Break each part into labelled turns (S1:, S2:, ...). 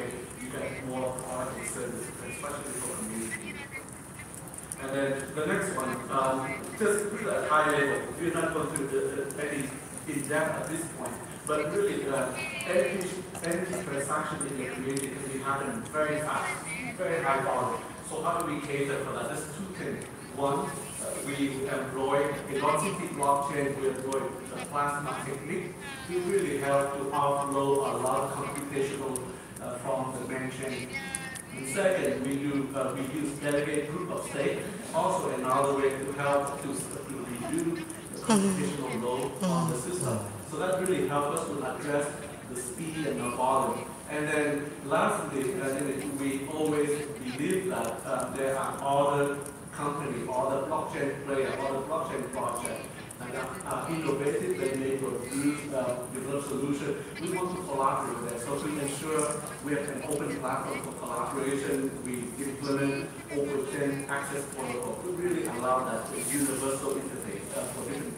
S1: way you get more product and service, especially for community. And then the next one, just at a high level, we're not going to any in depth at this point, but really energy transaction in the community can be happening very fast, very high volume. So how do we cater for that? There's two things. One, we employ a Li2 blockchain, we employ the plasma technique to really help to offload a lot of computational from the main chain. And second, we use delegate proof of stake, also another way to help to reduce the computational load on the system. So that really helps us to address the speed and the volume. And then lastly, we always believe that there are other companies, other blockchain players, other blockchain projects that are innovative, they may produce develop solutions. We want to collaborate with them. So to ensure we have an open platform for collaboration, we implement open access protocol to really allow that universal interface for different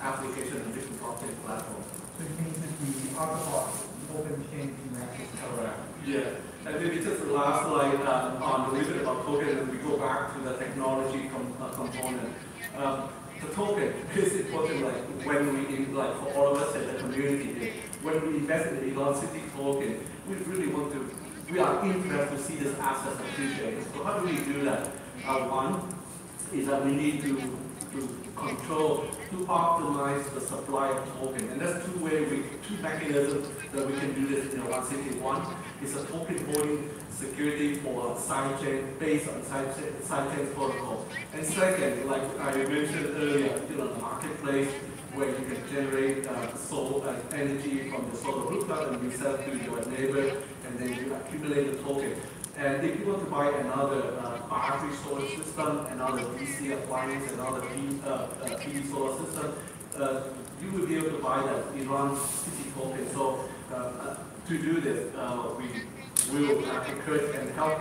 S1: applications and different blockchain platforms.
S2: So it means that the other open chain access.
S1: Correct. Yeah. And maybe just the last slide on a little bit about token, and we go back to the technology component. The token is important, like when we, like for all of us in the community, when we invest in the Elon City token, we really want to, we are interested to see this asset appreciated. So how do we do that? One is that we need to control, to optimize the supply of token. And there's two mechanisms that we can do this in Elon City. One is a token holding security for sidechain based on sidechain protocol. And second, like I mentioned earlier, the marketplace where you can generate solar energy from the solar rooftop and you sell to your neighbor, and then you accumulate the token. And if you want to buy another battery storage system, another DC appliance, another PV solar system, you will be able to buy that Elon City token. So to do this, we will encourage and help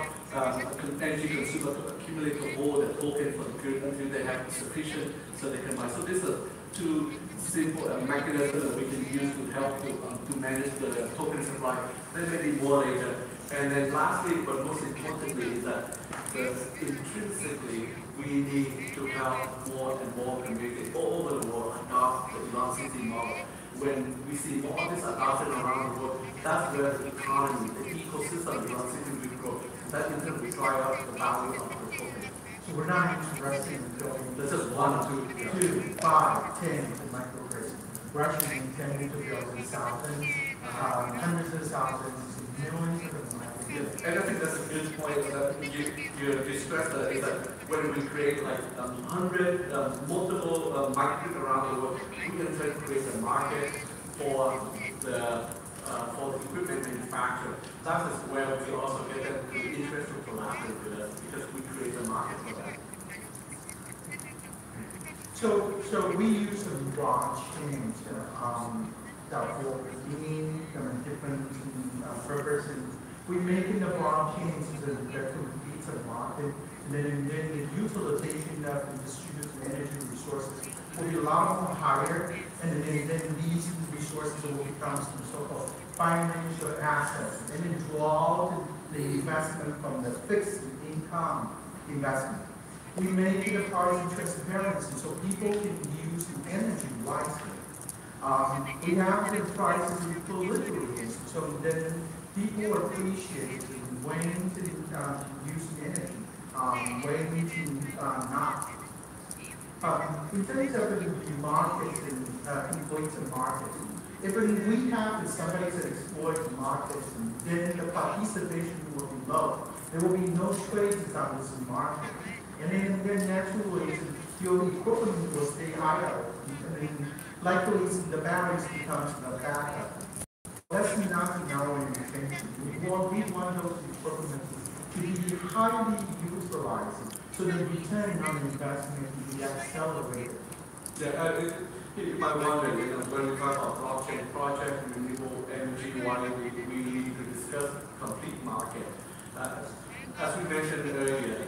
S1: energy consumers to accumulate to hold the token for the period until they have sufficient so they can buy. So this is two simple mechanisms that we can use to help to manage the token supply. There may be more later. And then lastly, but most importantly, is that intrinsically we need to help more and more communities all over the world adopt the Elon City model. When we see all this adoption around the world, that's where the economy, the ecosystem of Elon City will grow. That in turn will drive up the value of the token.
S2: So we're not interested in building
S1: this is 1,
S2: 2, 5, 10 microgrids. We're actually intending to build in thousands, hundreds of thousands, millions of them.
S1: Yes, and I think that's a good point that you stressed that is that when we create like 100 multiple markets around the world, we can try to create a market for the equipment manufacturer. That is where we also get the interest to collaborate with us because we create a market for that.
S2: So we use some blockchains that will mean different purpose. We make in the blockchains that competes the market, and then the utilization of the distributed energy resources will be a lot more higher, and then these resources will become some so-called financial assets, and then draw the investment from the fixed income investment. We make it a part of transparency so people can use the energy wisely. We have the prices in equilibrium, so then people appreciate when to use energy, when to not. In terms of the markets and inflation markets, if we have somebody that exploits the markets, then the participation will be low. There will be no trades on this market. And then naturally, your equipment will stay idle. Likely, the balance becomes the backup. That's not in our intention. We want those equipment to be highly utilized so the return on investment will be accelerated.
S1: Yeah, you might wonder, when we talk about blockchain project, renewable energy, why we need to discuss complete market. As we mentioned earlier,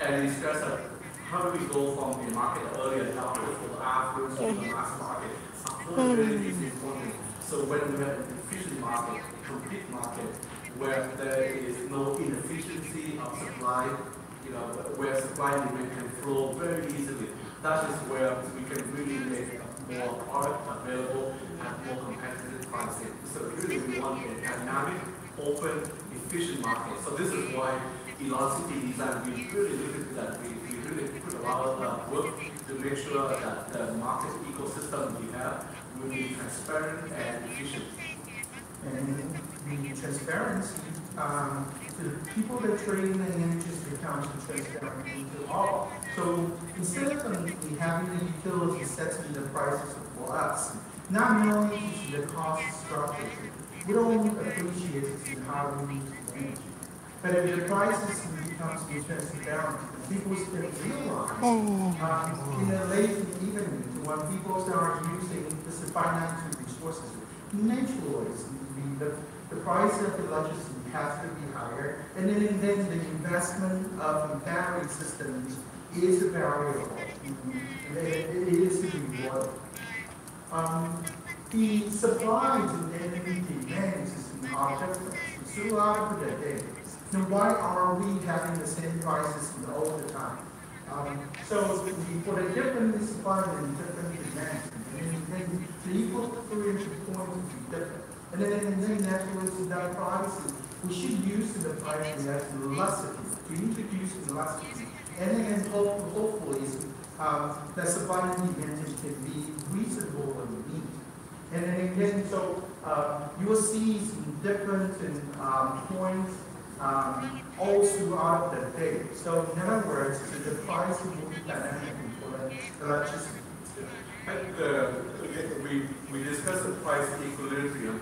S1: and we stressed that how do we go from the market early adopters to the affluents to the mass market? Affordability is important. So when we have an efficient market, complete market, where there is no inefficiency of supply, where supply and demand can flow very easily. That is where we can really make more product available at more competitive pricing. So really we want a dynamic, open, efficient market. So this is why Elon design, we really look at that. We really put a lot of work to make sure that the market ecosystem we have will be transparent and efficient.
S2: And the transparency, to the people that trade in the interest becomes transparent to all. So instead of having the utility setting the prices for us, not knowing the cost structure, we don't appreciate how we use the energy. But if the prices becomes transparent, people still realize in the late evening when people start using this financial resources, naturally the price of electricity has to be higher, and then the investment of battery systems is variable. It is to be rewarded. The supplies and energy demands are different throughout the day. Now, why are we having the same prices all the time? So for the different supply and different demands, and then the equilibrium point will be different. And then naturally, that price, we should use the price as elasticity, to introduce elasticity. And then hopefully, the supply and demand can be reasonable and meet. And then again, so you will see some different points all throughout the day. So in other words, the price will be dynamic for the electricity.
S1: We discussed the price equilibrium.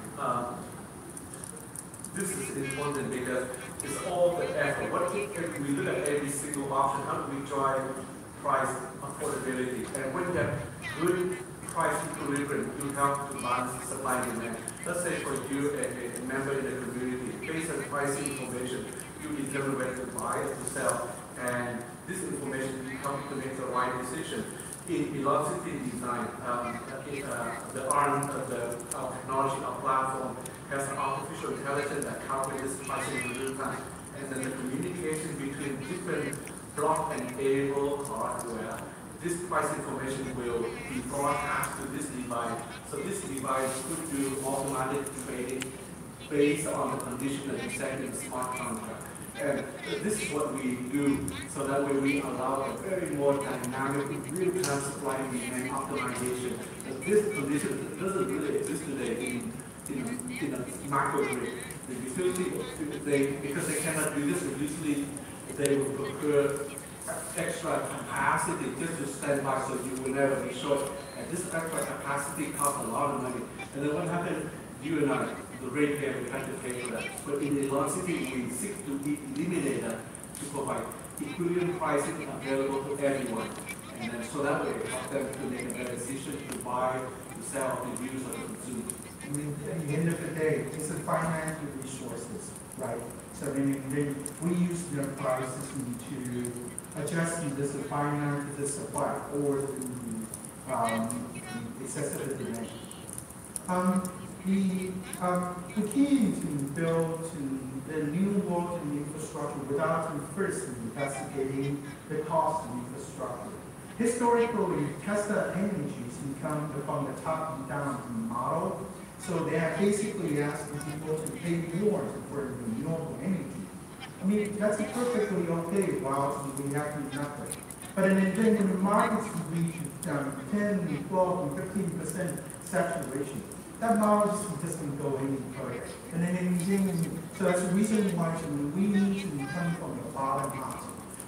S1: This is important because it's all the effort. If we look at every single option, how do we drive price affordability? And when you have good price equilibrium, you have to balance supply and demand. Let's say for you, a member in the community, based on pricing information, you determine whether to buy or to sell. And this information will help you to make the right decision. In velocity design, the ARM, our technology, our platform, has an artificial intelligence that calculates pricing in real time. And then the communication between different block enable hardware, this price information will be broadcast to this device. So this device could do automatic trading based on the condition that you set in the smart contract. And this is what we do, so that way we allow a very more dynamic, real-time supply and demand optimization. But this condition doesn't really exist today in a macro grid. The utility, because they cannot do this, usually they will procure extra capacity just to stand by, so you will never be short. And this extra capacity costs a lot of money. And then what happens? You and I, the ratepayer, we have to pay for that. But in the velocity, we seek to eliminate that to provide equilibrium pricing available to everyone. And then so that way it helps them to make a better decision to buy, to sell, to use, or to consume.
S2: I mean, at the end of the day, it's a finite resources, right? So then we use the prices to adjust the supply to the supply or the excessive demand. The key to build the new world and infrastructure without first investigating the cost of infrastructure. Historically, Tesla energies come from the top-down model, so they are basically asking people to pay more for renewable energy. I mean, that's perfectly okay while we have to do nothing. But then when the markets reach 10, 12, and 15% saturation, that model just doesn't go any further. And then so that's the reason why we need to come from the bottom up.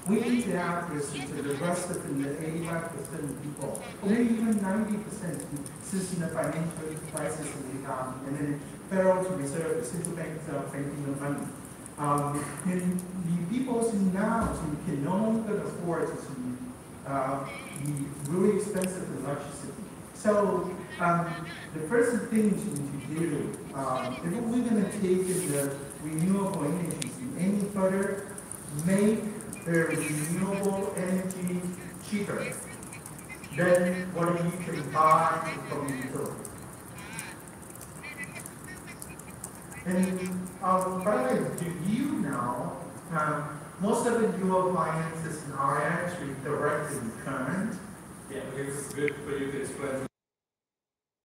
S2: We need to have this to the rest of the 85% of people, or maybe even 90% since the financial crisis in the economy, and then Federal Reserve, the central banks are printing the money. And the people now can no longer afford the really expensive electricity. So the first thing to do, if we're going to take the renewable energies any further, make the renewable energy cheaper than what you can buy from the utility. And by the way, do you know, most of your finances are actually directly current?
S1: Yeah, I think this is good for you to explain.